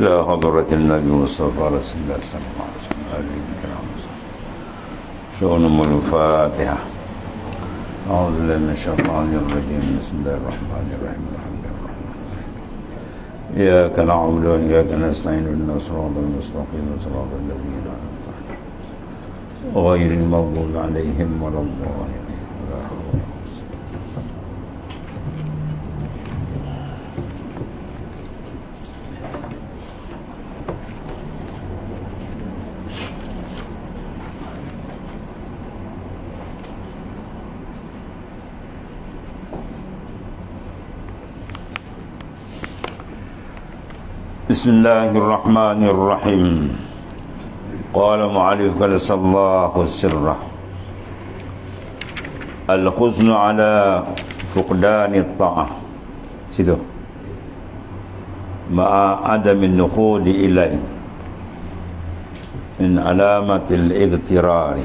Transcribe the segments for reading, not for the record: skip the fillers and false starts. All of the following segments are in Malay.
إلى حضرة النبي مصطفى رسول الله صلى الله عليه وسلم الكرام شؤونهم الفاتحة. أعوذ بالله من الشيطان الرجيم. بسم الله الرحمن الرحيم. الحمد لله إياك نعبد وإياك نستعين اهدنا الصراط المستقيم صراط الذين أنعمت عليهم غير المغضوب عليهم ولا الضالين. بسم الله الرحمن الرحيم. قال معلف قدس الله سره الحزن على فقدان الطاعة situ مع عدم النخود إليه من علامة الاغترار.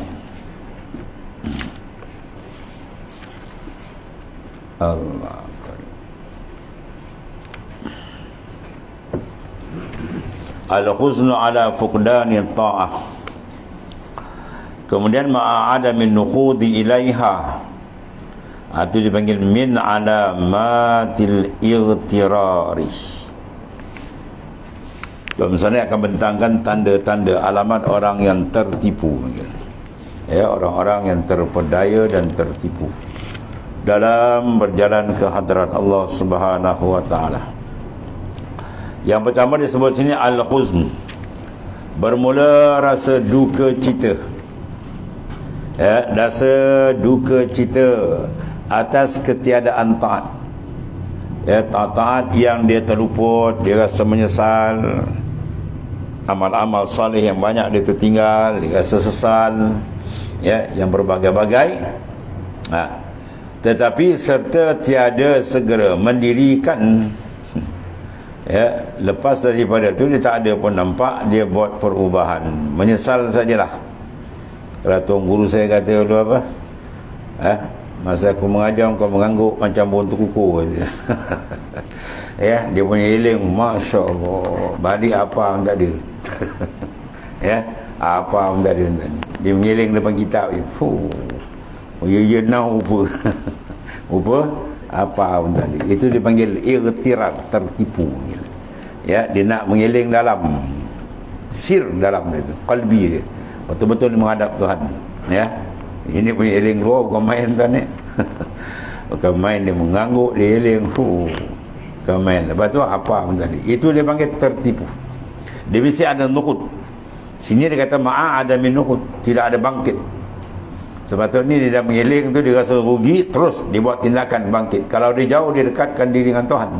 الله al-huznu ala fuqdani ta'ah. Kemudian ma'adamin nukhudi ilaiha, itu dipanggil min alamatil igtirari. Misalnya akan bentangkan tanda-tanda alamat orang yang tertipu, ya, orang-orang yang terpedaya dan tertipu dalam berjalan ke hadrat Allah Subhanahu wa taala. Yang pertama disebut sini al-huzn, bermula rasa duka cita, ya, rasa duka cita atas ketiadaan taat, ya, taat yang dia terluput, dia rasa menyesal, amal-amal salih yang banyak dia tertinggal, dia rasa sesal, ya, yang berbagai-bagai. Tetapi serta tiada segera mendirikan, ya, lepas daripada tu dia tak ada pun nampak dia buat perubahan, menyesal sajalah. Kalau tuan guru saya kata dulu apa, masa aku mengajar kau mengangguk macam bontu kuku kata. Ya, dia punya iling, Masya Allah, balik apa pun tak ada. Ya, apa pun tak ada. Dia mengiling depan kitab je. Ya now upa. Upa apa pun tak ada. Itu dipanggil igtirar, tertipu. Ya, dia nak mengiling dalam sir dalam itu, qalbi dia, betul-betul dia menghadap Tuhan. Ya, ini punya iling luar, bukan main tuan ni. Bukan main, dia mengangguk, dia iling, bukan main. Lepas tu apa pun tadi, itu dia panggil tertipu. Dia mesti ada nukhud. Sini dia kata ma'a ada min nukhud, tidak ada bangkit. Sebab tu ni dia dah mengiling tu, dia rasa rugi, terus dia buat tindakan bangkit. Kalau dia jauh, dia dekatkan diri dengan Tuhan.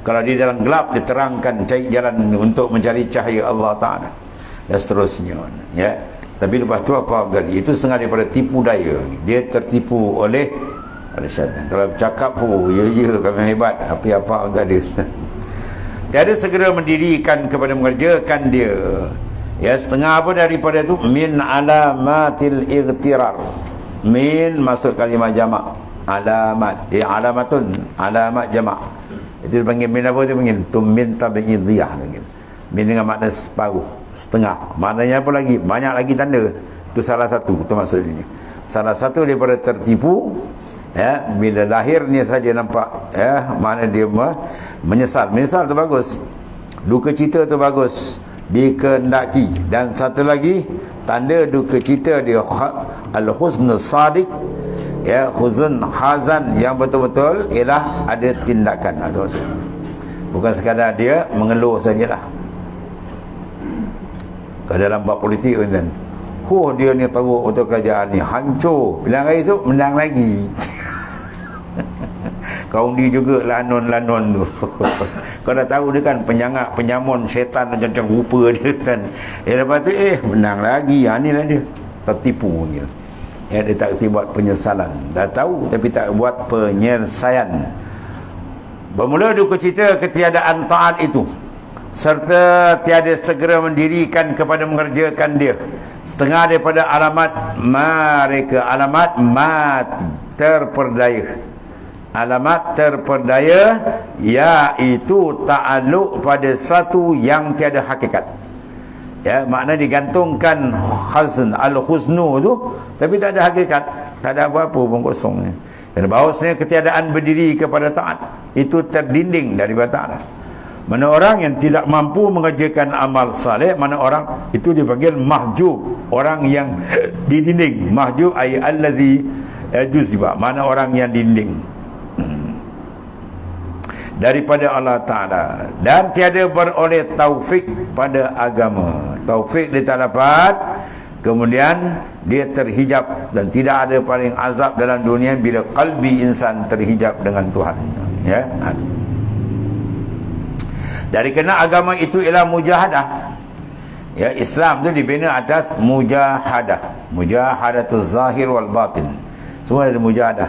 Kalau dia dalam gelap, dia terangkan, cari jalan untuk mencari cahaya Allah Ta'ala, dan seterusnya, ya. Tapi lepas tu apa tadi, itu setengah daripada tipu daya. Dia tertipu oleh syaitan. Kalau bercakap, ya kami hebat, apa-apa pun tak ada. Tiada segera mendirikan kepada mengerjakan dia. Ya, setengah apa daripada itu, min alamatil igtirar. Min masuk kalimah jamak, alamat, alamatun, alamat jamak. Itu dipanggil min apa? Dia panggil min tabi'idiyah. Min dengan makna separuh, setengah. Maknanya apa lagi? Banyak lagi tanda. Itu salah satu, itu maksud ini. Salah satu daripada tertipu, ya, bila lahirnya saja nampak, ya, mana dia menyesal. Menyesal tu bagus, duka cita tu bagus, dikehendaki. Dan satu lagi tanda duka cita dia al-huzn sadiq, ya, huzun hazan yang betul-betul ialah ada tindakan. Bukan sekadar dia mengeluh sajalah. Kalau dalam bab politik kan, dia ni teruk untuk kerajaan ni, hancur, bilang hari tu menang lagi. Kau undi juga lanon-lanon tu. Kau dah tahu dia kan penyangak, penyamun syaitan macam rupa dia kan. Lepas tu menang lagi. Ni lah dia tertipu ni. Ya, dia tak kerti buat penyesalan. Dah tahu tapi tak buat penyelesaian. Bermula duka cita ketiadaan taat itu, serta tiada segera mendirikan kepada mengerjakan dia. Setengah daripada alamat mereka, alamat mati, terperdaya. alamat terperdaya, iaitu ta'alluq pada sesuatu yang tiada hakikat. Ya, makna digantungkan al-huznu tu, tapi tak ada hakikat, tak ada apa-apa pun, kosong. Dan bahawasanya ketiadaan berdiri kepada taat itu terdinding daripada ta'ala. Mana orang yang tidak mampu mengerjakan amal saleh, mana orang itu dipanggil mahjub, orang yang didinding. Mahjub ay allazi juzba, mana orang yang dinding daripada Allah Ta'ala. Dan tiada beroleh taufik pada agama. Taufik dia tak dapat, kemudian dia terhijab, dan tidak ada paling azab dalam dunia bila qalbi insan terhijab dengan Tuhan. Ya, dari kena agama itu ialah mujahadah. Ya, Islam tu dibina atas mujahadah. Mujahadatuz zahir wal batin. Semua ada mujahadah.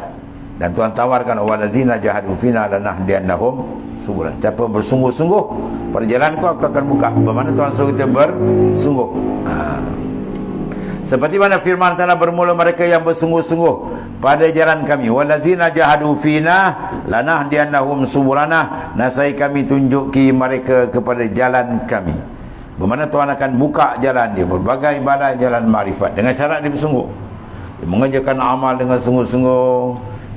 Dan Tuhan tawarkan walazina jahadu fina lanahdiyannahum subulan. Siapa bersungguh-sungguh pada jalan kau akan buka. Bermakna Tuhan suruh kita bersungguh. Seperti mana firman Ta'ala bermula, mereka yang bersungguh-sungguh pada jalan kami, walazina jahadu fina lanahdiyannahum subulana, nasai kami tunjuki mereka kepada jalan kami. Bermakna Tuhan akan buka jalan dia, berbagai balai jalan makrifat, dengan syarat dia bersungguh. Dia mengerjakan amal dengan sungguh-sungguh,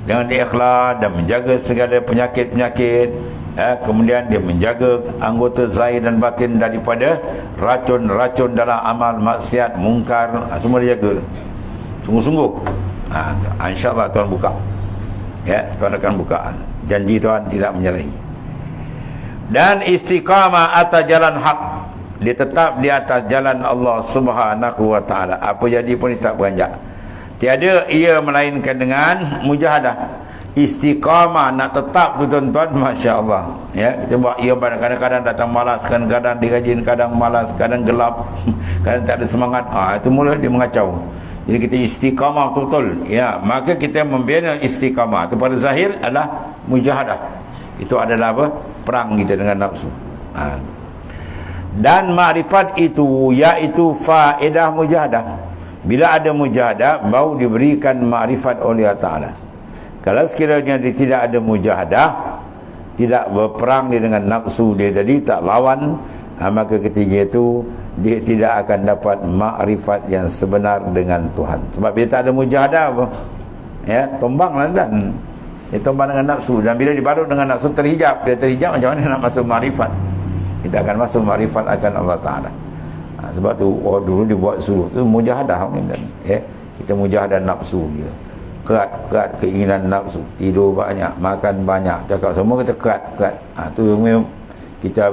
dengan ikhlas, dan menjaga segala penyakit-penyakit. Kemudian dia menjaga anggota zahir dan batin daripada racun-racun dalam amal maksiat, mungkar, semua dia jaga sungguh-sungguh. InsyaAllah Tuhan buka. Ya, Tuhan akan buka. Janji Tuhan tidak menyerahi. Dan istiqamah atas jalan hak, dia tetap di atas jalan Allah Subhanahu wa ta'ala. Apa jadi pun dia tak beranjak. Tiada ia melainkan dengan mujahadah. Istiqamah nak tetap tu tuan-tuan, Masya Allah. Ya, kita buat ia kadang-kadang datang malas, kadang-kadang dirajin, kadang malas, kadang gelap, kadang tak ada semangat. Itu mula dia mengacau. Jadi kita istiqamah betul-betul. Ya, maka kita membina istiqamah. Itu pada zahir adalah mujahadah. Itu adalah apa? Perang kita dengan nafsu. Dan makrifat itu, iaitu faedah mujahadah. Bila ada mujahadah, baru diberikan makrifat oleh Allah Ta'ala. Kalau sekiranya dia tidak ada mujahadah, tidak berperang dia dengan nafsu dia tadi, tak lawan, maka ketika itu dia tidak akan dapat makrifat yang sebenar dengan Tuhan. Sebab dia tak ada mujahadah apa? Ya, tumbanglah kan. Dia tumbang dengan nafsu, dan bila dibalut dengan nafsu terhijab, dia terhijab, macam mana nak masuk makrifat? Kita akan masuk makrifat akan Allah Ta'ala. Sebab tu dulu dibuat suruh tu mujahadah kan. Ya, kita mujahadah nafsu dia. Kerat keinginan nafsu, tidur banyak, makan banyak, cakap semua kita kerat. Tu memang kita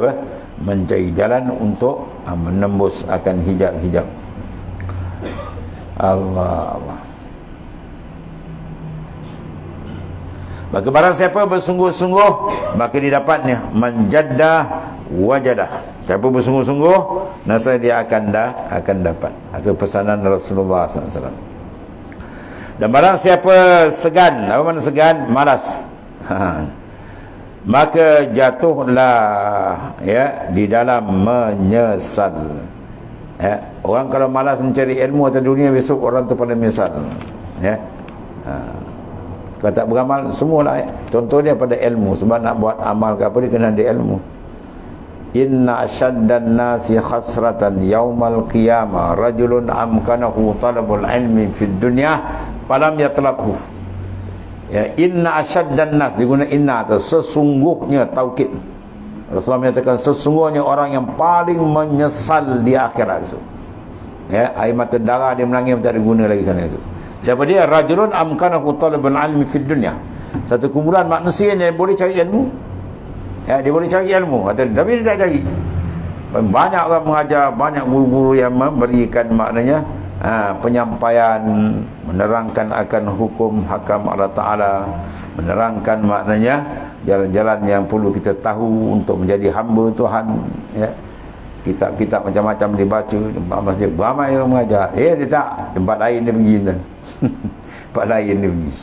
mencari jalan untuk menembus akan hijab-hijab. Allah. Maka barang siapa bersungguh-sungguh, maka dia dapatnya menjaddah wajadah. Siapa bersungguh-sungguh, nasa dia akan dapat. Itu pesanan Rasulullah SAW. Dan barang siapa segan, apa makna segan? Malas. Maka jatuhlah ya di dalam menyesal. Ya, orang kalau malas mencari ilmu atas dunia, besok orang tu paling menyesal. Ya. Kalau tak beramal, semualah. Contohnya pada ilmu, sebab nak buat amal ke apa, dia kena ada ilmu. Inna asyaddan nasi khasratan yaumal qiyamah rajulun amkanahu talabul ilmi fid dunya falam yatlabhu. Ya, inna asyaddan nas, diguna inna tu, sesungguhnya taukid. Rasulullah menyatakan sesungguhnya orang yang paling menyesal di akhirat itu. Ya, air mata darah dia menangis, tak ada guna lagi sana itu. Siapa dia? Rajulun amkanahu talabul ilmi fid dunya. Satu kumpulan manusia yang boleh cari ilmu. Ya, dia boleh cari ilmu, tapi dia tak cari. Banyak orang mengajar, banyak guru-guru yang memberikan maknanya penyampaian, menerangkan akan hukum hakam Allah Ta'ala, menerangkan maknanya jalan-jalan yang perlu kita tahu untuk menjadi hamba Tuhan. Ya, kitab-kitab macam-macam dibaca, masjid ramai yang mengajar. Dia tak, tempat lain dia pergi kan. Tempat lain dia pergi.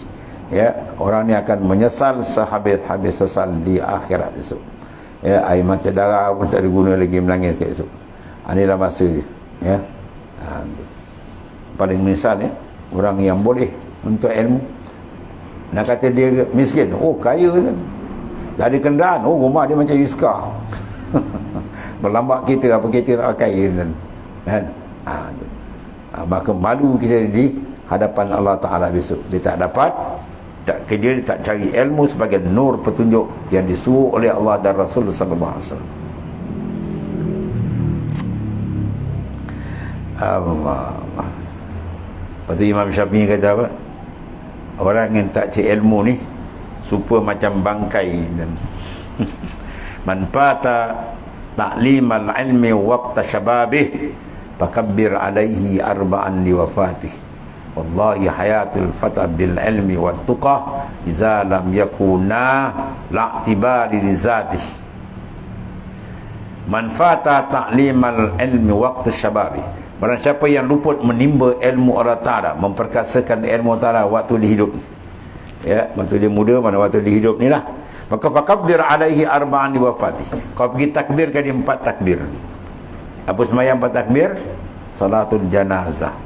Ya, orang ni akan menyesal sehabis-habis sesal di akhirat esok. Ya, air mata darah pun tak ada guna lagi menangis ke esok. Inilah masa dia. Ya. Paling menyesal ya, orang yang boleh untuk ilmu. Nak kata dia miskin, oh kaya kan. Tak ada kenderaan, oh rumah dia macam Yuska. Berlambak kita, apa kita nak pakai kan. Maka malu kita di hadapan Allah Ta'ala besok. Dia tak dapat, dia tak cari ilmu sebagai nur petunjuk yang disuruh oleh Allah dan Rasul sallallahu alaihi wasallam. Allah. Lepas tu Imam Syafi'i kata apa? Orang yang tak cari ilmu ni supaya macam bangkai dan man fata ta'limal ilmi waqta syababih fakabbir alaihi arba'an liwafatih. Wallahi hayatul fata bil ilmi wat tuqah iza lam yakuna la'tibari li zatih. Man fata ta'limal ilmi waqta syababih, barang siapa yang luput menimba ilmu Allah Ta'ala, memperkasakan ilmu Ta'ala waktu dia hidup ni, ya, waktu dia muda, mana waktu dia hidup ni lah, maka fakabbir alaihi arba'an li wafati. Kau pergi takbirkan dia 4 takbir. Apa sembahyang 4 takbir? Salatul janazah.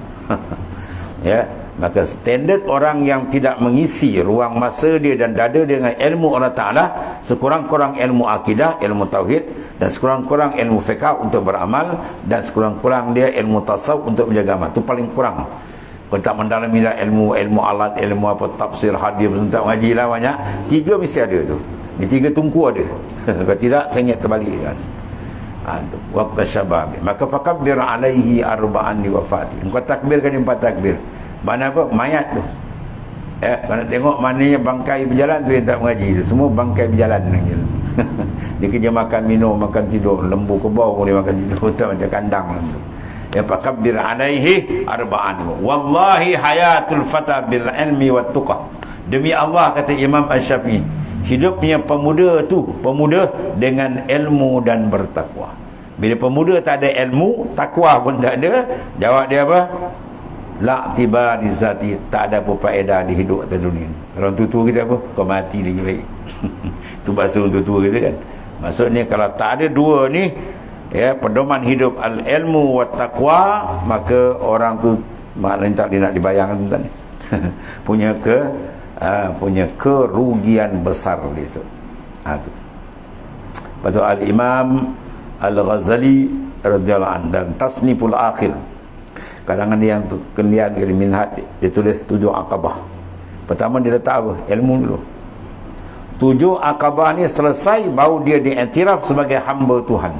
Ya, maka standard orang yang tidak mengisi ruang masa dia dan dada dengan ilmu Allah Ta'ala, sekurang-kurang ilmu akidah, ilmu tauhid, dan sekurang-kurang ilmu fiqh untuk beramal, dan sekurang-kurang dia ilmu tasawuf untuk menjaga amal. Itu paling kurang. Kalau tak mendalami ilmu alat, ilmu apa, tafsir, hadis, tak ngaji lah banyak, 3 mesti ada tu. Ni 3 tungku ada. Kalau tidak, sengit terbalik kan. Waktu syabab, maka fakabbir alaihi arba'an li wafati. Engkau takbirkan 4 takbir. Mana apa? Mayat tu. Mana tengok mananya bangkai berjalan tu yang tak mengaji tu. Semua bangkai berjalan. Dia kerja makan, minum, makan, tidur. Lembu kebau pun dia makan, tidur. Tak macam kandang tu. Ya fakabbir alaihi arba'an. Wallahi hayatul fata bil ilmi wat tuqah. Demi Allah, kata Imam Asy-Syafi'i, hidupnya pemuda tu, pemuda dengan ilmu dan bertakwa. Bila pemuda tak ada ilmu, takwa pun tak ada, jawab dia apa? La tibari zati, tak ada apa faedah di hidup atas dunia. Orang tua-tua kita apa? Kau mati lagi baik. Itu bahasa orang tua-tua kita kan. Maksudnya kalau tak ada dua ni, ya, pedoman hidup al-ilmu wa taqwa, maka orang tu maknanya tak dia nak dibayangkan tadi. punya kerugian besar besok. Tu. Lepas tu Al-Imam Al-Ghazali radhiyallahu anhu dan Tasniful Akhir, karangan dia yang kendian dari Minhaj, dia tulis 7 akabah. Pertama dia letak apa? Ilmu dulu. 7 akabah ni selesai, baru dia diiktiraf sebagai hamba Tuhan.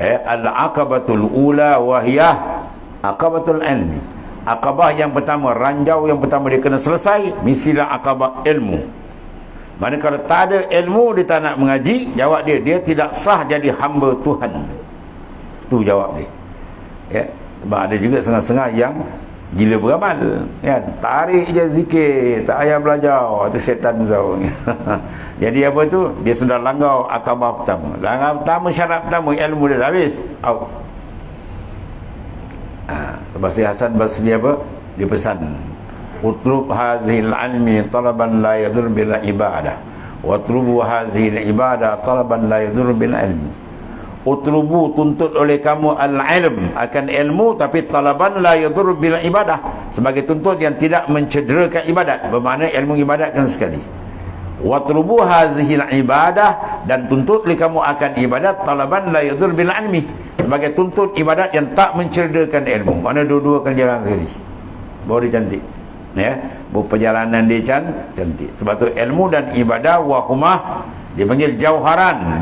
Al-akabatul ula wahiyah akabatul ilmi. Akabah yang pertama, ranjau yang pertama dia kena selesai, mestilah akabah ilmu. Mana kalau tak ada ilmu, dia tak nak mengaji, jawab dia tidak sah jadi hamba Tuhan. Tu jawab dia. Ya. Sebab ada juga setengah-setengah yang gila beramal, kan? Tarik je zikir, tak payah belajar, itu syaitan zau. Jadi apa tu? Dia sudah langgar akabah pertama. Langgar pertama, syarat pertama, ilmu dia dah habis, out. Sebab si Hasan Basri apa? Dia pesan, utlub hazil ilmi talaban la yadur bil ibadah, wa utlubu hazil ibadah talaban la yadur bil ilmi. Utlubu, tuntut oleh kamu al-ilm, akan ilmu, tapi talaban la yadur bil ibadah, sebagai tuntut yang tidak mencederakan ibadat, bermakna ilmu ibadat kan sekali. Watlubu hazihil ibadah, dan tuntut oleh kamu akan ibadat talaban la yadur bil ilmi, sebagai tuntut ibadat yang tak mencederakan ilmu. Mana dua-dua akan jalan sekali, baru dia cantik, ya, perjalanan dia cantik. Sebab tu ilmu dan ibadah wahumah dipanggil jauharan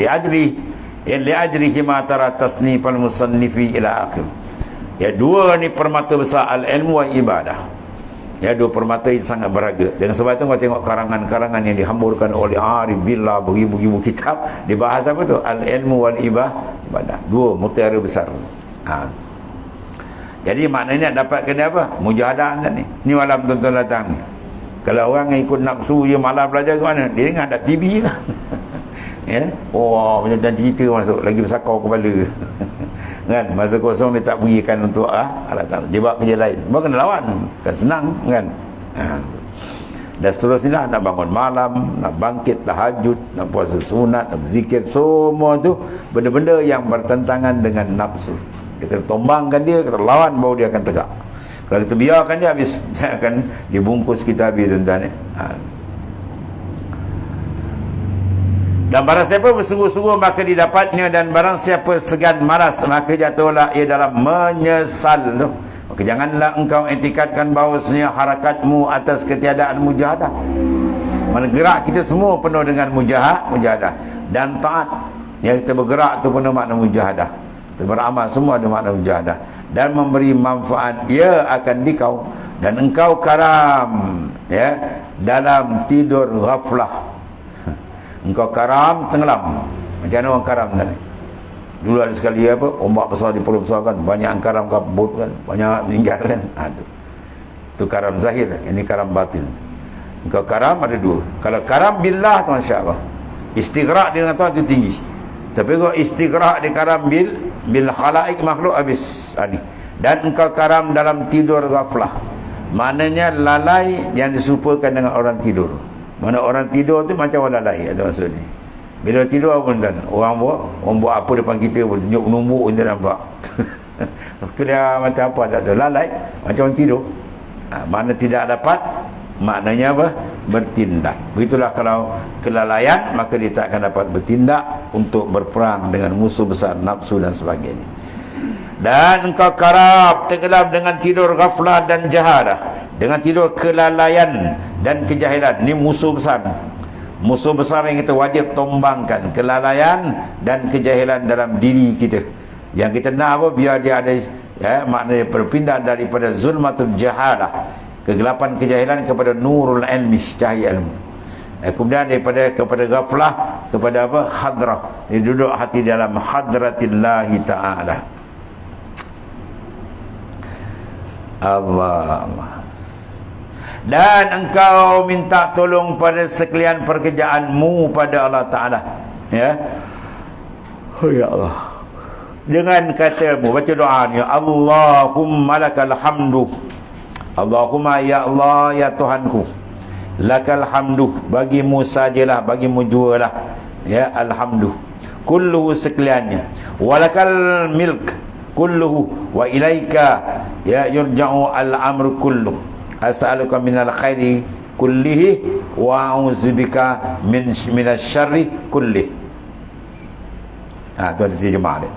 li'ajrihi ma tara tasnifal musannifi ila akhir. Ya, dua ni permata besar, al-ilmu wa ibadah. Ya, dua permata ini sangat berharga. Dengan sebab itu kau tengok karangan-karangan yang dihamburkan oleh Arif Billah, beribu-ribu kitab, dibahas apa tu? Al-ilmu wal ibadah. Dua mutiara besar. Jadi maknanya dapatkan apa? Mujahadah kan ni. Ni malam tuan-tuan datang ni. Kalau orang yang ikut nafsu je malam belajar ke mana? Dia ingat ada TV lah. Ya, macam cerita masuk lagi bersakau kepala. Kan, masa kosong dia tak berikan untuk alat tanam, dia buat kerja lain, buat kena lawan, kan senang kan. Dan seterusnya, nak bangun malam, nak bangkit tahajud, nak puasa sunat, nak berzikir, semua tu benda-benda yang bertentangan dengan nafsu. Dia kena tombangkan dia, kena lawan, baru dia akan tegak. Kalau kita biarkan dia habis, dia akan dibungkus kita habis, tuan-tuan. Dan barang siapa bersungguh-sungguh maka didapatnya, dan barang siapa segan malas maka jatuhlah ia dalam menyesal tu. Maka janganlah engkau etikadkan bahawasanya harakatmu atas ketiadaan mujahadah. Mana gerak kita semua penuh dengan mujahadah dan taat. Yang kita bergerak tu penuh makna mujahadah. Kita beramal semua ada makna mujahadah, dan memberi manfaat ia akan dikau, dan engkau karam ya dalam tidur ghaflah. Engkau karam tenggelam. Macam mana orang karam tadi? Dulu ada sekali apa, ombak besar di pulau besar kan, banyak yang karam kabut kan, banyak meninggal kan. Tu karam zahir, ini karam batin. Engkau karam ada dua. Kalau karam billah tu masya-Allah, istighraq dia dengan Tuhan tu tinggi. Tapi kalau istighraq di karam bil khalaik makhluk habis ni. Dan engkau karam dalam tidur ghaflah. Maknanya lalai yang diserupakan dengan orang tidur. Mana orang tidur tu macam orang lalai, ada maksudnya. Bila tidur apa tuan? Orang buat apa depan kita pun tunjuk numbuk kita nampak. Dia macam apa tak tahu, lalai macam orang tidur. Mana tidak dapat, maknanya apa? Bertindak. Begitulah kalau kelalaian, maka dia tak akan dapat bertindak untuk berperang dengan musuh besar nafsu dan sebagainya. Dan engkau karab tenggelam dengan tidur ghaflah dan jahadah, dengan tidur kelalaian dan kejahilan. Ini musuh besar. Musuh besar yang kita wajib tombangkan, kelalaian dan kejahilan dalam diri kita. Yang kita nak apa? Biar dia ada maknanya berpindah daripada zulmatul jahalah, kegelapan kejahilan, kepada nurul ilmi, cahaya ilmu. Kemudian daripada kepada ghaflah kepada apa? Hadrah. Dia duduk hati dalam hadratillahi ta'ala. Allah. Dan engkau minta tolong pada sekalian pekerjaanmu pada Allah Ta'ala, ya. Oh ya Allah, dengan katamu, baca doa ni, Allahumma lakal hamdu. Allahumma ya Allah, ya Tuhanku, lakal hamdu, bagimu sajalah, bagimu jualah, ya, alhamdu kulluhu sekaliannya, walakal milk kulluhu, wa ilaika ya yurja'u al-amru kulluh, as'aluka minal khairi kullihi wa a'udzubika minasyarri kullih. Tu ada terjemah dia.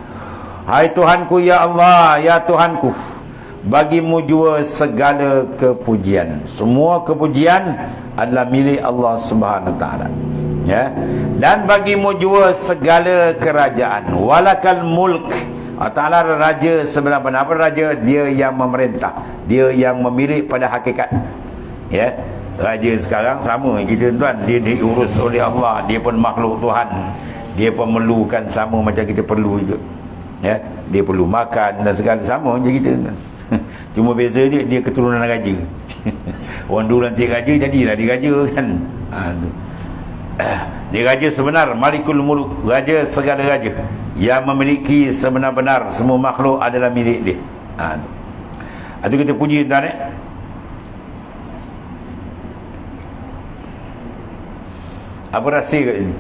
Hai Tuhanku, ya Allah, ya Tuhanku, bagimu jua segala kepujian. Semua kepujian adalah milik Allah Subhanahu wa taala, ya. Dan bagimu jua segala kerajaan. Walakal mulk. Allah Ta'ala raja sebenar-benar. Apa raja? Dia yang memerintah, dia yang memilih pada hakikat, ya. Raja sekarang sama kita tuan, dia diurus oleh Allah, dia pun makhluk Tuhan, dia pun memerlukan sama macam kita perlu juga, ya. Dia perlu makan dan segala sama macam kita tuan. Cuma beza dia keturunan raja. Orang dulu nanti raja, jadilah dia raja kan. Tu. Dia raja sebenar, Malikul Muluk, raja segala raja, yang memiliki sebenar-benar semua makhluk adalah milik dia. Itu kita puji tuan. Apa rahsia kat sini?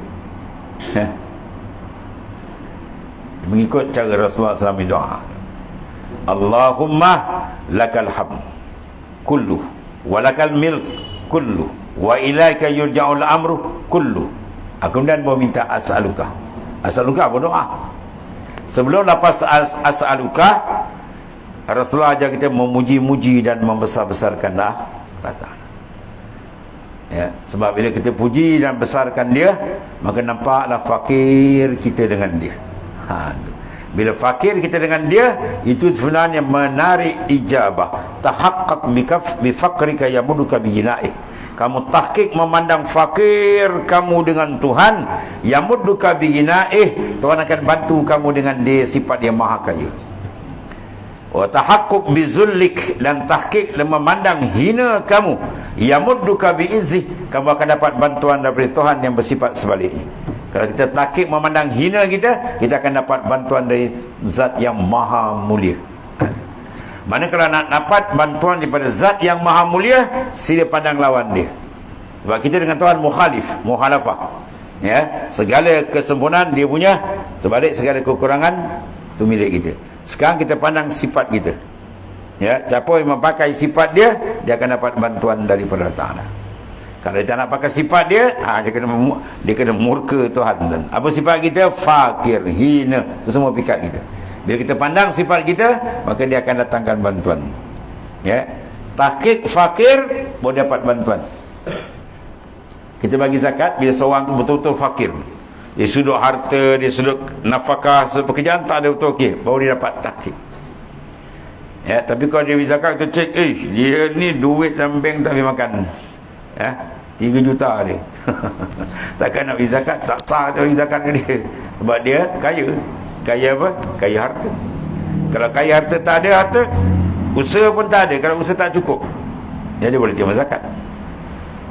Mengikut cara Rasulullah SAW doa, Allahumma lakal hamd kullu, wa lakal milk kullu, wa ilaika yurja'ul amru kullu. Kemudian baru minta as'aluka. As'aluka apa doa? Sebelum lepas as'aluka, Rasulullah ajar kita memuji-muji dan membesar-besarkan Allah. Ya, sebab bila kita puji dan besarkan dia, maka nampaklah fakir kita dengan dia. Bila fakir kita dengan dia, itu sebenarnya menarik ijabah. Tahaqqaq bifakrika yamuduka bijinaih. Kamu tahqiq memandang fakir kamu dengan Tuhan, yamuduka bijinaih, Tuhan akan bantu kamu dengan dia sifat dia maha kaya. Wa tahaqquq bizullik, dan tahqiq memandang hina kamu, yamudduka biizzih, kamu akan dapat bantuan daripada Tuhan yang bersifat sebaliknya. Kalau kita tahqiq memandang hina kita, kita akan dapat bantuan dari zat yang maha mulia. Mana kalau nak dapat bantuan daripada zat yang maha mulia, sila pandang lawan dia. Sebab kita dengan Tuhan mukhalafah, ya. Segala kesempurnaan dia punya, sebalik segala kekurangan itu milik kita. Sekarang kita pandang sifat kita. Ya, siapa yang memakai sifat dia, dia akan dapat bantuan daripada Allah Taala. Kalau dia tak nak pakai sifat dia, dia kena murka Tuhan. Apa sifat kita? Fakir, hina. Itu semua pikat kita. Bila kita pandang sifat kita, maka dia akan datangkan bantuan. Ya, tahqiq fakir boleh dapat bantuan. Kita bagi zakat bila seorang tu betul-betul fakir. Dia sudut harta, dia sudut nafkah, sudut pekerjaan tak ada betul okey, baru dia dapat tahqiq. Ya, tapi kalau dia bagi zakat, kita cek, dia ni duit dalam bank tak boleh makan. Ya, 3 juta dia. Takkan nak bagi zakat, tak sah nak bagi zakat dia. Sebab dia kaya. Kaya apa? Kaya harta. Kalau kaya harta, tak ada harta, usaha pun tak ada. Kalau usaha tak cukup, jadi boleh terima zakat.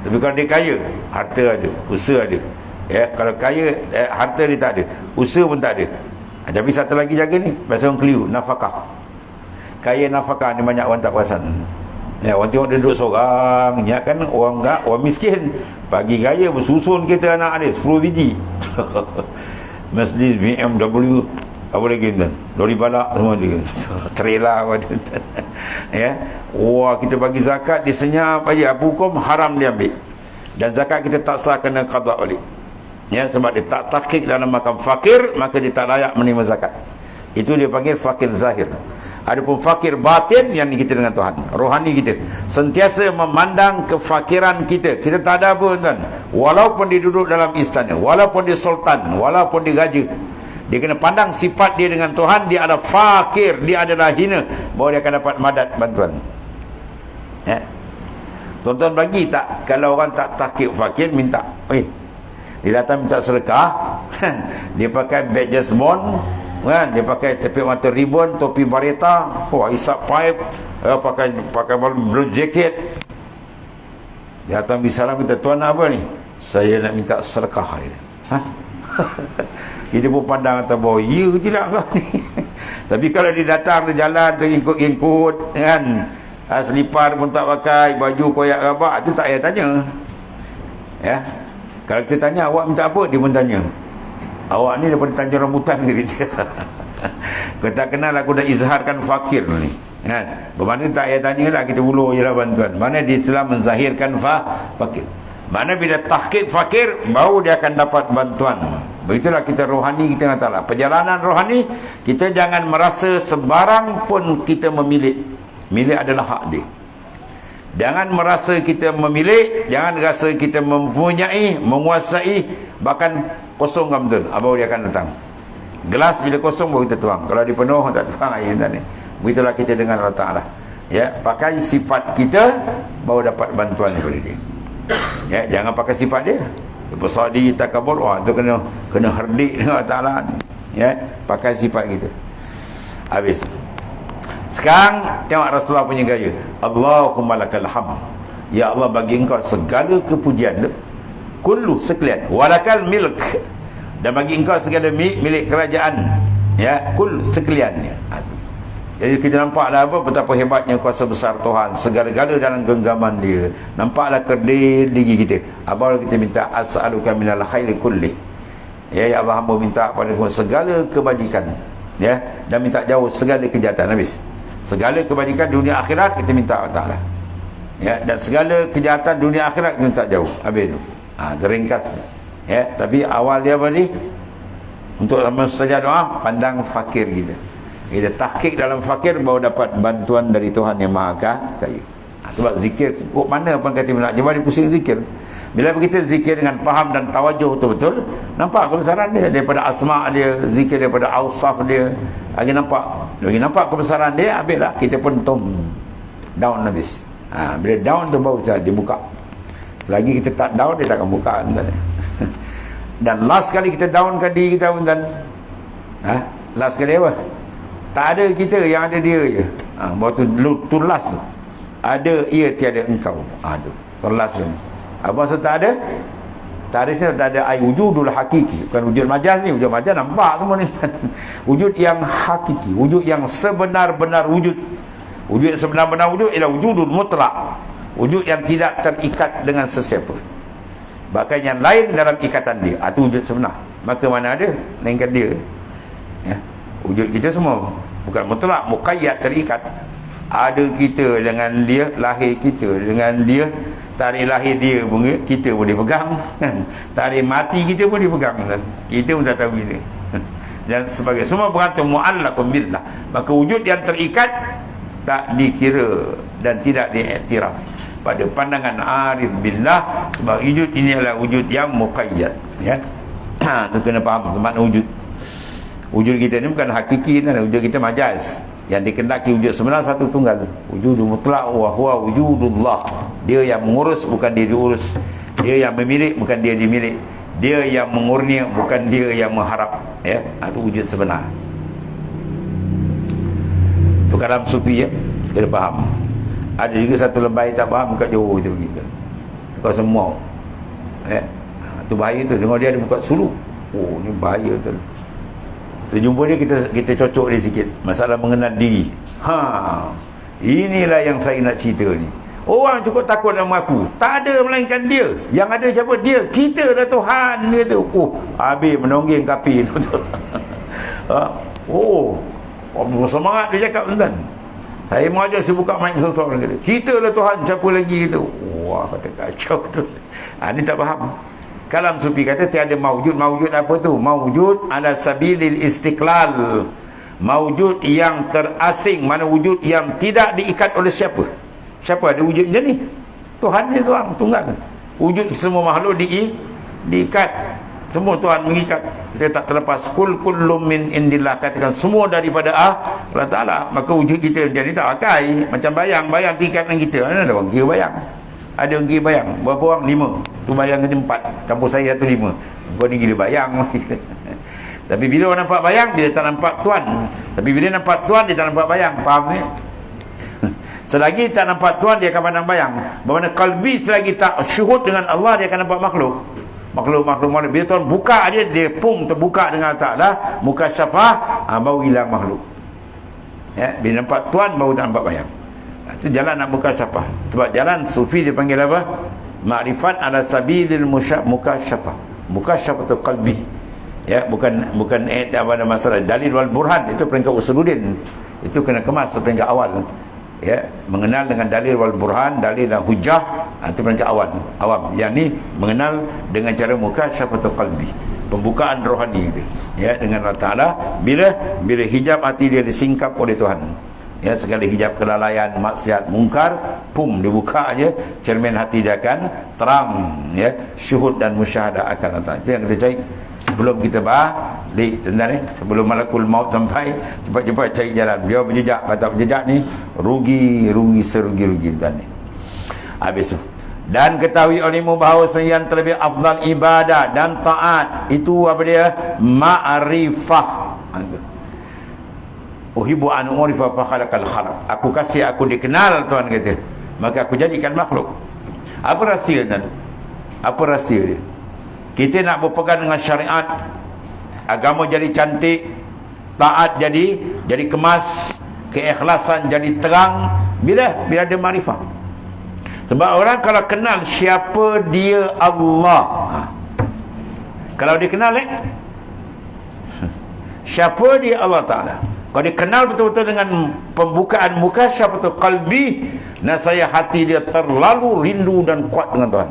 Tapi kalau dia kaya, harta ada, usaha ada. Ya, kalau kaya, harta dia tak ada, usaha pun tak ada. Tapi satu lagi jaga ni, pasal orang keliru, nafkah. Kaya nafkah ni banyak orang tak perasan. Ya, orang tengok dia duduk seorang, ya kan, orang miskin. Pagi raya bersusun kita anak dia 10 biji. Mercedes, BMW, apa lagi tuan? Lori balak semua dia. Trailer apa dia. Ya. Wah, kita bagi zakat, dia senyap aja. Apa hukum? Haram dia ambil. Dan zakat kita tak sah, kena qada balik. Ya, sebab dia tak tahqiq dalam makam fakir, maka dia tak layak menerima zakat. Itu dia panggil fakir zahir. Adapun fakir batin, yang kita dengan Tuhan, rohani kita, sentiasa memandang kefakiran kita. Kita tak ada apa tuan. Walaupun dia duduk dalam istana, walaupun dia sultan, walaupun dia raja, dia kena pandang sifat dia dengan Tuhan. Dia ada fakir, dia adalah hina, baru dia akan dapat madat bantuan. Ya. Tuan-tuan bagi tak, kalau orang tak tahqiq fakir, minta, dia datang minta sedekah, dia pakai badges bond, kan, dia pakai tepi mata ribbon, topi bareta, isap pipe, pakai blue jacket. Dia datang bisalam, kita, tuan nak apa ni? Saya nak minta sedekah. Kita pun pandang atas bawah, ya tidak kau ni. Tapi kalau dia datang, dia jalan terikut-ikut, kan, selipar pun tak pakai, baju koyak rabak, itu tak payah tanya. Ya, kalau kita tanya, awak minta apa? Dia pun tanya, awak ni daripada Tanjung Rambutan ke dia? Kau tak kenal, aku dah izharkan fakir ni, kan? Bermakna tak payah tanya lah, kita ulur je lah bantuan. Mana dia telah menzahirkan fakir. Mana bila tahqiq fakir, baru dia akan dapat bantuan. Begitulah kita rohani kita dengan Allah. Perjalanan rohani, kita jangan merasa sebarang pun kita memilih. Milik adalah hak dia. Jangan merasa kita memilih, jangan rasa kita mempunyai, menguasai, bahkan kosong kan betul. Baru dia akan datang. Gelas bila kosong baru kita tuang. Kalau dia penuh, tak tuang air tadi. Begitulah kita dengan Allah Ta'ala. Ya, pakai sifat kita, baru dapat bantuan daripada dia. Ya, jangan pakai sifat dia. Besar diri takabur, tu kena herdik dengan Allah Ta'ala. Ya, pakai sifat kita. Habis. Sekarang tengok Rasulullah punya gaya. Allahumma lakal hamd. Ya Allah, bagi engkau segala kepujian, kullu, sekalian, walakal milk, dan bagi engkau segala milik kerajaan, ya, kul, sekaliannya. Jadi kita nampaklah betapa hebatnya kuasa besar Tuhan, segala-gala dalam genggaman dia. Nampaklah kerdil diri kita. Baru kita minta as'aluka minal khairi kulli. Ya Allah, hamba minta pada segala kebajikan, ya, dan minta jauh segala kejahatan. Habis. Segala kebajikan dunia akhirat kita minta Allah Ta'ala. Ya, dan segala kejahatan dunia akhirat kita minta jauh. Habis itu. Teringkas. Ya, tapi awal dia apa ni? Untuk saja doa, pandang fakir kita. Kita tahqiq dalam fakir, baru dapat bantuan dari Tuhan yang Maha Kaya. Sebab zikir, mana pun kata nak jemaah dia pusing zikir. Bila kita zikir dengan faham dan tawajuh betul-betul, nampak kebesaran dia, daripada asma' dia, zikir daripada awsaf dia, lagi nampak kebesaran dia. Habislah kita pun down habis. Bila down tu baru dia buka. Selagi kita tak down, dia takkan buka. Dan last kali kita downkan diri kita pun, last kali apa? Tak ada kita, yang ada dia je. Baru tu last tu. Ada ia, tiada engkau. Tu last tu. Apa maksud tak ada? Tak ada sini, tak ada ai wujudul hakiki. Bukan wujud majaz ni. Wujud majaz nampak semua ni. Wujud yang hakiki, wujud yang sebenar-benar wujud. Wujud yang sebenar-benar wujud ialah wujudul mutlak. Wujud yang tidak terikat dengan sesiapa. Bahkan yang lain dalam ikatan dia. Itu wujud sebenar. Maka mana ada melainkan dia. Ya. Wujud kita semua bukan mutlak, muqayyad, terikat. Ada kita dengan dia, lahir kita dengan dia, tarikh lahir dia pun kita boleh pegang, tarikh mati kita pun dipegang, kita pun tak tahu bila. Dan sebagai semua bergantung mu'allaqun billah. Maka wujud yang terikat tak dikira dan tidak diiktiraf pada pandangan arif billah, sebab wujud ini adalah wujud yang muqayyad, ya. Tu kena faham makna wujud. Wujud kita ni bukan hakiki, wujud kita majaz. Yang dikendaki wujud sebenar satu tunggal, wujudul mutlaq wa huwa wujudullah. Dia yang mengurus, bukan dia diurus. Dia yang memiliki, bukan dia dimiliki. Dia yang mengurnia, bukan dia yang mengharap, ya. Itu wujud sebenar. Tu kalam sufi, ya. Kena faham. Ada juga satu lembaga tak faham kat Johor itu begitu. Kau semua, ya. Tu bahaya tu. Dengar dia ada buka suluk. Oh, ni bahaya tu. Kita jumpa dia, kita cocok dia sikit. Masalah mengenal diri. Inilah yang saya nak cerita ni. Orang cukup takut sama aku. Tak ada melainkan dia. Yang ada siapa? Dia. Kita dah Tuhan dia tu. Habis menonggeng kapi tu. Semangat dia cakap tuan. Saya mengajar, saya buka mic seorang kata, kita lah Tuhan, siapa lagi kita? Wah, kata kacau tu. Ni tak faham. Kalam sufi kata tiada maujud. Maujud apa tu? Maujud ala sabilil istiqlal. Maujud yang terasing, mana wujud yang tidak diikat oleh siapa. Siapa ada wujud macam ni? Tuhan ni seorang tunggal. Wujud semua makhluk diikat. Semua Tuhan mengikat. Kita tak terlepas. Kul kullum min indillah. Katakan semua daripada Allah Ta'ala. Maka wujud kita jadi tak pakai. Macam bayang tingkat dengan kita. Ada orang kira bayang. Ada orang kira bayang. Berapa orang? 5. Tu bayang kena 4. Campur saya tu 5. Kau ni gila bayang. Tapi bila orang nampak bayang, dia tak nampak Tuhan. Tapi bila nampak Tuhan, dia tak nampak bayang. Faham ni? Selagi tak nampak Tuhan, dia akan pandang bayang. Bagaimana kalbi selagi tak syuhud dengan Allah, dia akan nampak makhluk. Makhluk mana. Bila Tuhan buka dia terbuka dengan Ta'ala, muka syafah, baru hilang makhluk. Ya, bila nampak Tuhan, baru tak nampak bayang. Itu jalan nak muka syafah. Sebab jalan sufi dia panggil apa? Ma'rifat ala sabilil muka syafah. Muka syafah tu qalbi. Ya, bukan apa masalah dalil wal burhan, itu peringkat usuluddin. Itu kena kemas peringkat awal. Ya, mengenal dengan dalil wal burhan, dalil dan hujah, itu peringkat awam. Yang ni mengenal dengan cara muka syafatul qalbi, pembukaan rohani itu. Ya, dengan Allah Taala bila hijab hati dia disingkap oleh Tuhan. Ya, segala hijab kelalaian, maksiat, mungkar, dibuka aja, cermin hati dia akan terang, ya, syuhud dan musyahadah akan datang. Itu yang kita cari sebelum kita balik tentang ni, sebelum malakul maut sampai, cepat-cepat cari jalan. Dia berjejak, kata berjejak ni rugi serugi-rugi tentang ni. Habis tu, dan ketahui olehmu bahawa yang terlebih afdal ibadah dan taat itu apa dia? Ma'rifah. Uhibbu an urifa fa khalaqal khalaq. Aku kasih aku dikenal, Tuhan kata, maka aku jadikan makhluk. Apa rahsia dan apa rahsia dia? Kita nak berpegang dengan syariat, agama jadi cantik, taat jadi kemas, keikhlasan jadi terang bila ada makrifah. Sebab orang kalau kenal siapa dia Allah, kalau dia kenal siapa dia Allah Ta'ala, kalau dia kenal betul-betul dengan pembukaan muka syafatul qalbi, nasaya hati dia terlalu rindu dan kuat dengan Tuhan.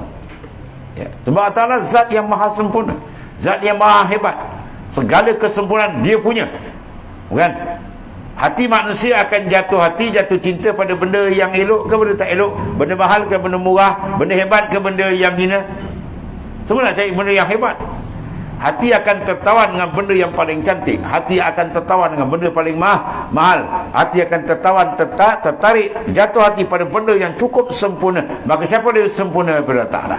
Ya. Sebab Allah Ta'ala zat yang maha sempurna, zat yang maha hebat, segala kesempurnaan dia punya. Bukan? Hati manusia akan jatuh cinta pada benda yang elok ke benda tak elok, benda mahal ke benda murah, benda hebat ke benda yang hina. Semua nak cari benda yang hebat. Hati akan tertawan dengan benda yang paling cantik. Hati akan tertawan dengan benda paling mahal. Hati akan tertawan, tertarik, jatuh hati pada benda yang cukup sempurna. Maka siapa dia sempurna daripada Ta'ala?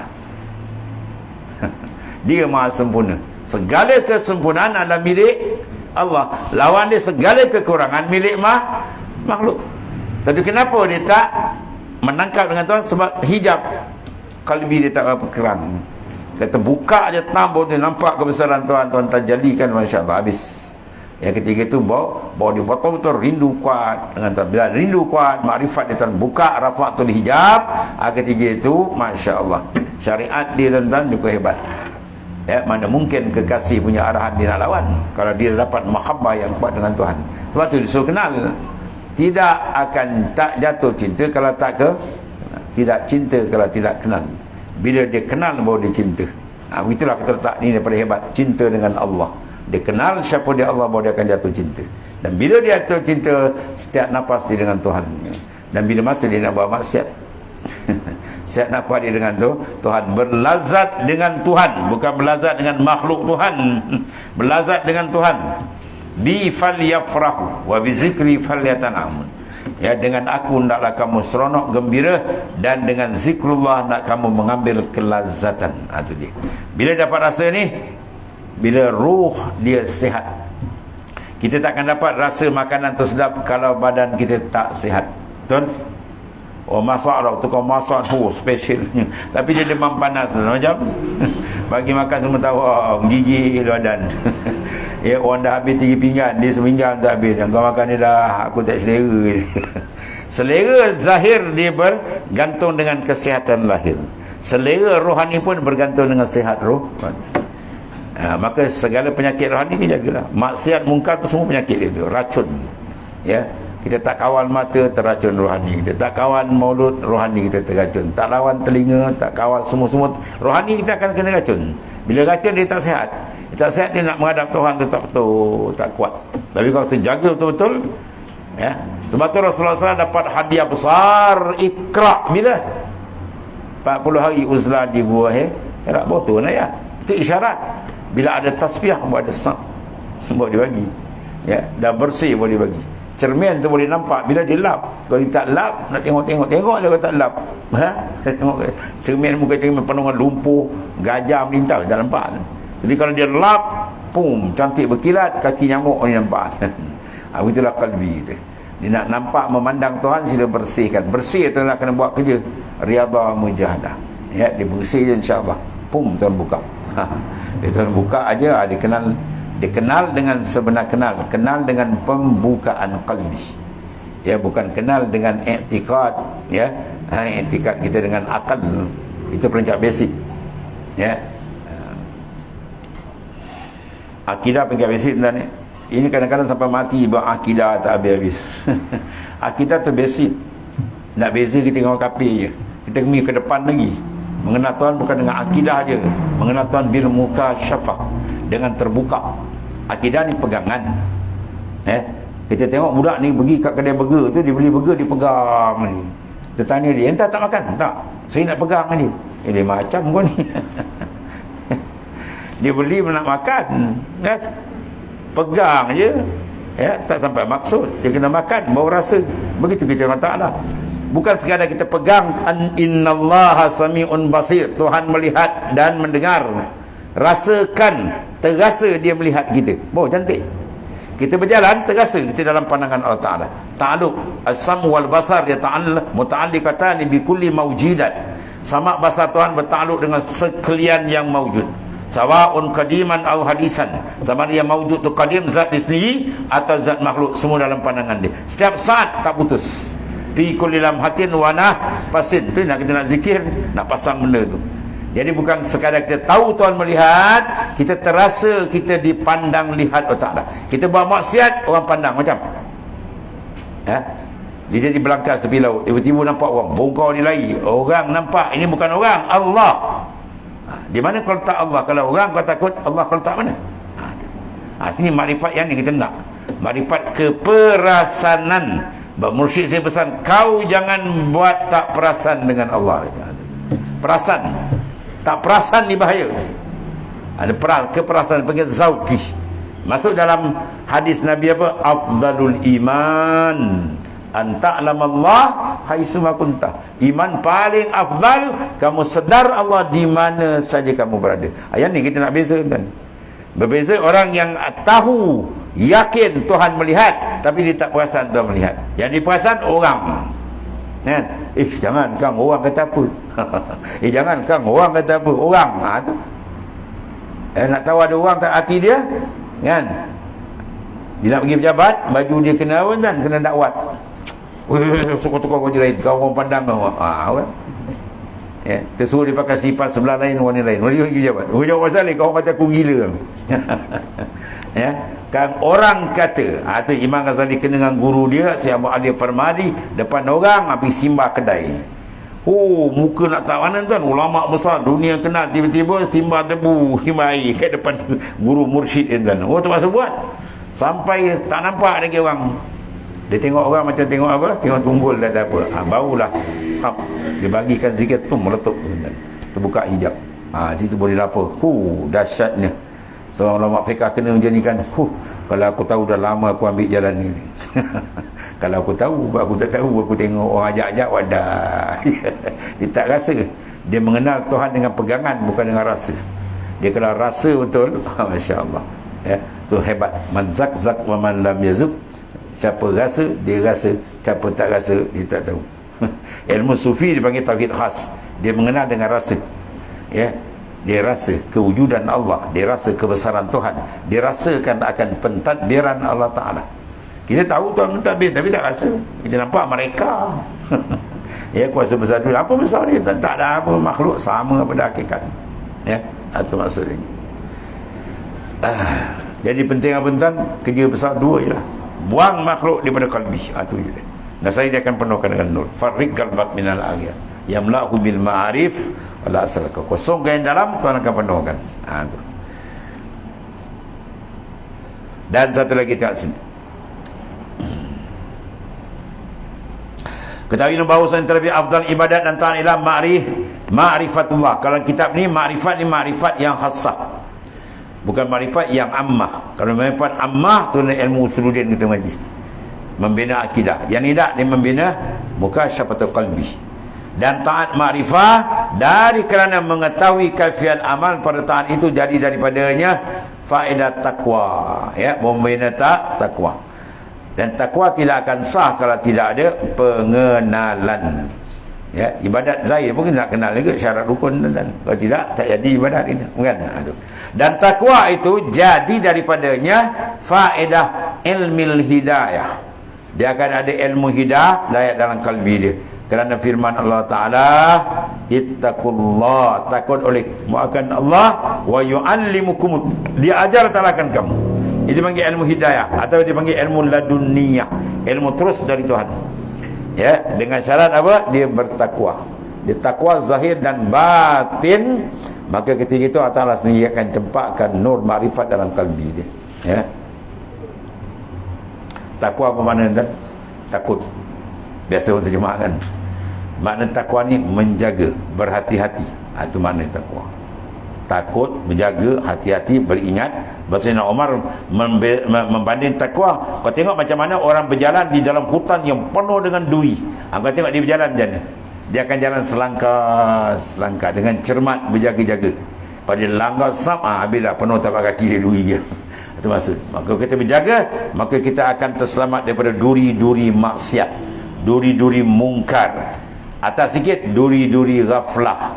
Dia maha sempurna. Segala kesempurnaan adalah milik Allah. Lawan dia segala kekurangan milik makhluk. Tapi kenapa dia tak menangkap dengan Tuhan? Sebab hijab kalbi dia tak apa kerang. Kata buka aja tambah dia nampak kebesaran Tuhan, Tuhan terjadikan, masya-Allah, habis. Yang ketiga itu bawa dia betul-betul rindu kuat dengan Tuhan. Bila rindu kuat, makrifat dia Tuhan buka rafatul hijab. Ketiga itu masya-Allah, syariat dia Tuhan juga hebat. Ya, mana mungkin kekasih punya arahan dia nak lawan kalau dia dapat mahabbah yang kuat dengan Tuhan. Sebab tu disuruh kenal. Tidak akan tak jatuh cinta kalau tak tidak cinta kalau tidak kenal. Bila dia kenal baru dia cinta. Begitulah kata letak ni daripada hebat. Cinta dengan Allah. Dia kenal siapa dia Allah, baru dia akan jatuh cinta. Dan bila dia jatuh cinta, setiap nafas dia dengan Tuhan. Dan bila masa dia nak buat maksiat, setiap nafas dia dengan Tuhan. Berlazat dengan Tuhan, bukan berlazat dengan makhluk Tuhan. Berlazat dengan Tuhan. Bi falyafrahu wa bi zikri falyatanamun. Ya, dengan aku hendaklah kamu seronok gembira, dan dengan zikrullah nak kamu mengambil kelazatan. Itu dia. Bila dapat rasa ni, bila ruh dia sihat. Kita takkan dapat rasa makanan tu sedap kalau badan kita tak sihat. Betul? Oh, masak lah, tukang masak tu special. Tapi dia demam panas macam bagi makan semua tahu, menggigil badan. Ya, orang dah habis 3 pinggan, dia seminggan tak habis. Kau makan ni dah, aku tak selera. Selera zahir dia bergantung dengan kesihatan lahir. Selera rohani pun bergantung dengan sihat roh. Maka segala penyakit rohani ni jagalah. Maksiat mungkar tu semua penyakit dia tu, racun. Ya, kita tak kawal mata, terracun rohani. Kita tak kawal mulut, rohani kita terracun. Tak lawan telinga, tak kawal semua-semua, rohani kita akan kena racun. Bila racun dia tak sihat. Dia tak sihat, dia nak menghadap Tuhan tu tak betul, tak kuat. Tapi kalau kita jaga betul-betul, ya. Sebab tu Rasulullah SAW dapat hadiah besar, Iqra' bila? 40 hari uzlah di gua Hira. Betul lah ya. Itu isyarat. Bila ada tasbih, buat ada sab, boleh dibagi. Ya, dah bersih boleh bagi. Cermin tu boleh nampak bila dia lap. Kalau dia tak lap, nak tengok dia kalau tak lap. Tengok cermin, muka cermin penuh dengan lumpur, gajah melintas, tak nampak. Jadi kalau dia lap, pum, cantik berkilat, kaki nyamuk ni nampak. Begitulah kalbi kita. Dia nak nampak, memandang Tuhan, sila bersihkan. Bersih tu nak kena buat kerja riyadhah mujahadah. Ya, dia bersih je insya-Allah. Pum, Tuhan buka. Dia Tuhan buka aja, dia kenal dengan sebenar kenal dengan pembukaan qalbi. Ya, bukan kenal dengan i'tiqad, ya. I'tiqad kita dengan akal. Itu peringkat basic. Ya. Akidah peringkat basic tuan ni. Ini kadang-kadang sampai mati berakidah tak habis-habis. Akidah tu basic. Nak beza kita dengan orang kafir je. Kita kena ke depan lagi. Mengenal Tuhan bukan dengan akidah je. Mengenal Tuhan bil mukasyafah, dengan terbuka. Akidah ni pegangan. Kita tengok budak ni pergi kat kedai burger tu, dia beli burger, dia pegang ni. Kita tanya dia, "Entah tak makan?" "Tak. Saya nak pegang ni." Dia macam kau ni. Dia beli nak makan, kan? Pegang je. Ya, tak sampai maksud. Dia kena makan, baru rasa. Begitu kita dengan Ta'ala. Bukan sekadar kita pegang, innallaha sami'un basir, Tuhan melihat dan mendengar. Rasakan, terasa dia melihat kita. Oh, cantik. Kita berjalan, terasa kita dalam pandangan Allah Ta'ala. Ta'aluk as-sam wal basar dia muta'alliqatan bi kulli mawjidat. Sama basar Tuhan bertakluk dengan sekalian yang maujud. Sawa'un qadiman au hadisan. Sama dia maujud tu qadim, zat dia sendiri, atau zat makhluk, semua dalam pandangan dia. Setiap saat tak putus. Fi kulli lamhatin wa nafsin. Tu nak kita nak zikir, nak pasang benda tu. Jadi bukan sekadar kita tahu Tuhan melihat, kita terasa kita dipandang lihat Allah Ta'ala. Kita buat maksiat, orang pandang macam dia jadi belangkas tepi laut. Tiba-tiba nampak orang, bongkau ni lari. Orang nampak, ini bukan orang, Allah. Di mana kalau tak Allah? Kalau orang kau takut, Allah kalau tak mana? Sini makrifat yang ni kita nak. Makrifat keperasanan. Mursyid saya pesan, kau jangan buat tak perasan dengan Allah. Perasan. Tak perasan ni bahaya. Ada keperasan, panggil zauqi. Masuk dalam hadis Nabi apa? Afdalul iman an ta'lamallah haitsu ma kunta. Iman paling afdal, kamu sedar Allah di mana saja kamu berada. Ayat ni kita nak beza kan. Berbeza orang yang tahu, yakin Tuhan melihat, tapi dia tak perasan Tuhan melihat. Yang diperasan orang. Kan? Jangan kang, orang kata apa? Jangan kang, orang kata apa? Orang. Nak tahu ada orang tak hati dia? Kan? Dia nak pergi pejabat, baju dia kena apa kan? Kena dakwat. Tukar-tukar baju lain, kau orang pandang kau. Ya, tersuruh dia pakai sifat sebelah lain, warna lain. Dia jawab. Dia jawab pasal ni, kau kata aku gila. Ya, kan orang kata, tu Imam Ghazali kena dengan guru dia, Syekh Abu Ali Farmadi, depan orang habis simbah kedai. Oh, muka nak tak mana tuan, ulama besar dunia kenal, tiba-tiba simbah tebu, simbah air kat depan guru mursyid dia tuan. Oh, terpaksa buat. Sampai tak nampak lagi orang. Dia tengok orang macam tengok apa? Tengok tunggul dah tak apa. Barulah dia bagikan zikir tu meletup tuan. Terbuka hijab. Situ boleh lapar. Dahsyatnya. Seorang ulama fiqh kena macam ni kan. Kalau aku tahu dah lama aku ambil jalan ni. Kalau aku tahu, aku tak tahu, aku tengok orang ajak-ajak, wadah. Dia tak rasa. Dia mengenal Tuhan dengan pegangan, bukan dengan rasa. Dia kalau rasa betul, Masya Allah. Ya, tu hebat. Man zak wa man lam yazuk. Siapa rasa, dia rasa. Siapa tak rasa, dia tak tahu. Ilmu sufi dipanggil tauhid khas. Dia mengenal dengan rasa. Ya, dia rasa kewujudan Allah, dia rasa kebesaran Tuhan, dia rasakan akan pentadbiran Allah Ta'ala. Kita tahu Tuhan mentadbir, tapi tak rasa. Kita nampak mereka. Ya, kuasa besar tu, apa besar dia? Tak ada apa makhluk sama pada hakikat. Ya, itu maksudnya. Jadi penting apa tuan? Kerja besar dua je lah. Buang makhluk daripada kalbi. Itu je. Dan saya dia akan penuhkan dengan nur. Farriq qalbak minal aghiyar. Yamla'hu bil ma'arif wala asalaka. Kosongkan yang dalam, Tuhan akan penuhkan. Itu. Dan satu lagi tengok sini. Ketahui bahawa terlebih afdal ibadat dan taat ialah ma'rifatullah. Kalau kitab ni ma'rifat yang khassah. Bukan ma'rifat yang ammah. Kalau ma'rifat ammah tu ilmu usuluddin kita ngaji. Membina akidah. Yang ni tak, dia membina mukasyafatul qalbi. Dan taat ma'rifah dari kerana mengetahui kaifiat amal pada taat itu jadi daripadanya faedah takwa. Ya, membina takwa. Dan takwa tidak akan sah kalau tidak ada pengenalan. Ya, ibadat zahir pun kita nak kenal juga syarat rukun dan kalau tidak tak jadi ibadat itu, kan? Dan takwa itu jadi daripadanya faedah ilmil hidayah. Dia akan ada ilmu hidayah dalam kalbi dia. Kerana firman Allah Ta'ala, ittaqullah, takut oleh akan Allah, wa yu'allimukum, dia ajar talakan kamu. Itu panggil ilmu hidayah, atau dia panggil ilmu laduniyah, ilmu terus dari Tuhan. Ya, dengan syarat apa? Dia bertakwa. Dia takwa zahir dan batin, maka ketika itu Allah Ta'ala sendiri akan cempakkan nur ma'rifat dalam kalbi dia. Ya. Takwa apa makna tuan? Takut. Biasa orang terjemahkan. Makna takwa ni menjaga, berhati-hati. Itu makna takwa. Takut, menjaga, hati-hati, beringat. Sayyidina Umar membanding takwa. Kau tengok macam mana orang berjalan di dalam hutan yang penuh dengan duri. Kau tengok dia berjalan macam mana? Dia akan jalan selangkah dengan cermat, berjaga-jaga. Pada langkah habislah penuh tapak kaki dia duri dia. Itu maksud. Maka kita berjaga, maka kita akan terselamat daripada duri-duri maksiat, duri-duri mungkar. Atas sikit, duri-duri ghaflah.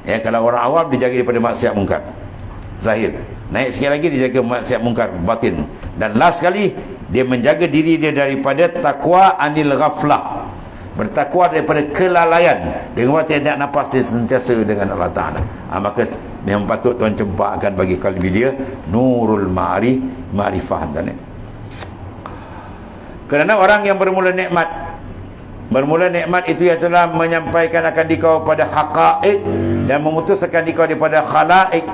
Ya, kalau orang awam dijaga daripada maksiat mungkar zahir. Naik sikit lagi dia jaga maksiat mungkar batin. Dan last sekali dia menjaga diri dia daripada takwa anil ghaflah. Bertakwa daripada kelalaian. Dengan waktu tidak nafas dia sentiasa dengan Allah Ta'ala. Maka memang patut Tuhan cempakkan bagi kalbi dia nurul ma'rifah. Kerana orang yang bermula nikmat itu ialah menyampaikan akan dikau pada haqa'iq dan memutuskan dikau daripada khala'iq.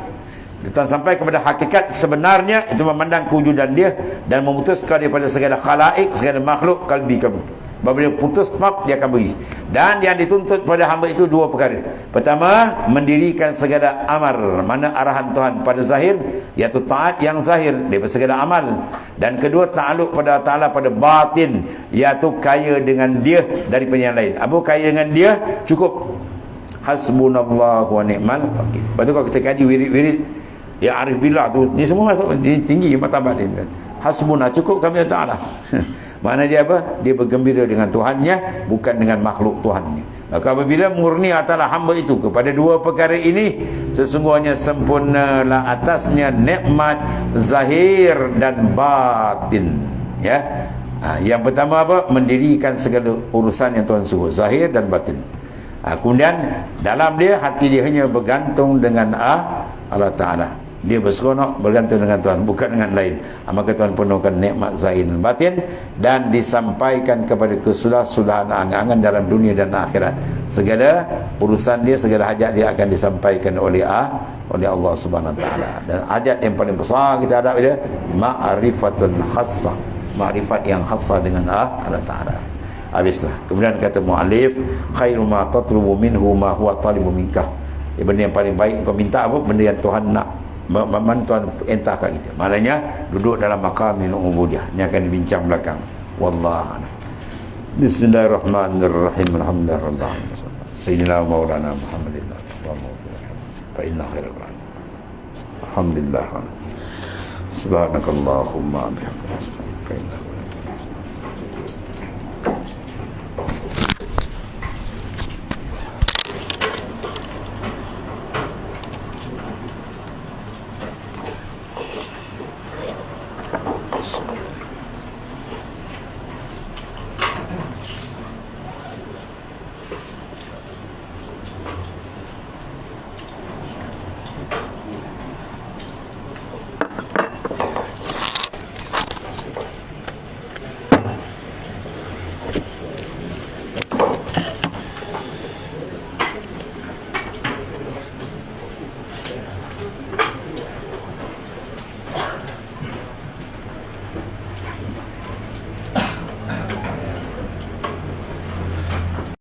Tuhan sampai kepada hakikat sebenarnya, itu memandang kewujudan dia dan memutuskan daripada segala khala'iq, segala makhluk kalbi kamu. Bila putus map, dia akan beri. Dan yang dituntut pada hamba itu dua perkara. Pertama, mendirikan segala amar, mana arahan Tuhan pada zahir, iaitu taat yang zahir daripada segala amal. Dan kedua, ta'aluk pada Ta'ala pada batin, iaitu kaya dengan dia daripada yang lain. Apa kaya dengan dia? Cukup. Hasbunallahu wa ni'mal wakil. Lepas tu kalau kita kaji wirid-wirid ya arif billah tu, ni semua masuk tinggi martabat dia. Hasbuna, cukup kami Allah Ta'ala. Mana dia apa? Dia bergembira dengan Tuhannya, bukan dengan makhluk Tuhannya. Maka apabila murni atalah hamba itu kepada dua perkara ini, sesungguhnya sempurnalah atasnya nikmat zahir dan batin. Ya. Yang pertama apa? Mendirikan segala urusan yang Tuhan suruh, zahir dan batin. Kemudian dalam dia, hati dia hanya bergantung dengan Allah Ta'ala. Dia berseronok bergantung dengan Tuhan, bukan dengan lain. Maka Tuhan penuhkan nikmat zahir dan batin, dan disampaikan kepada kesudah-sudahan angan-angan dalam dunia dan akhirat. Segala urusan dia, segala hajat dia akan disampaikan oleh Allah Subhanahu Wa Taala. Dan hajat yang paling besar kita hadap dia ma'rifatun khassah, ma'rifat yang khassah dengan Allah Ta'ala. Habislah. Kemudian kata mu'alif, khairu ma tatlubu minhu ma huwa talibu minkah. Benda yang paling baik kau minta apa? Benda yang Tuhan nak, Tuhan entahkan kita. Maknanya duduk dalam maqam min ubudiyah. Ini akan dibincang belakang. Wallahu a'lam. Bismillahirrahmanirrahim. Alhamdulillahirabbil alamin. Sayyidina Maulana Muhammadillah. Fa inna khairal kalam. Alhamdulillah. Subhanakallahumma bihamdika.